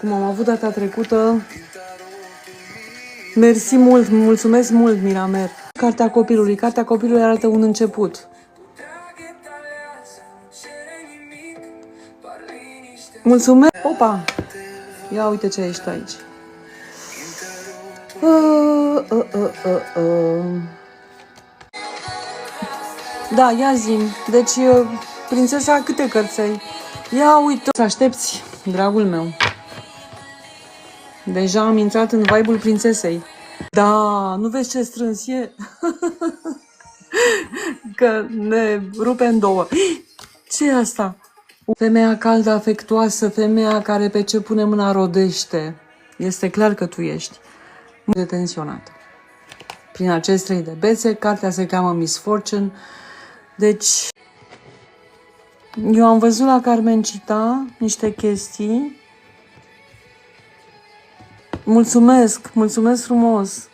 cum am avut data trecută. Mersi mult, mulțumesc mult, Miramer. Cartea copilului. Cartea copilului arată un început. Mulțumesc! Opa! Ia uite ce ești aici. Da, ia zi-mi. Deci, prințesa, câte cărței? Ia uite. Să aștepți, dragul meu. Deja am intrat în vibe-ul prințesei. Da, nu vezi ce strâns e? Că ne rupe în două. Ce e asta? Femeia caldă, afectuoasă, femeia care pe ce pune mâna rodește. Este clar că tu ești detenționat. Prin acest 3 de bețe, cartea se cheamă Miss Fortune. Deci, eu am văzut la Carmencita niște chestii. Mulțumesc, mulțumesc frumos!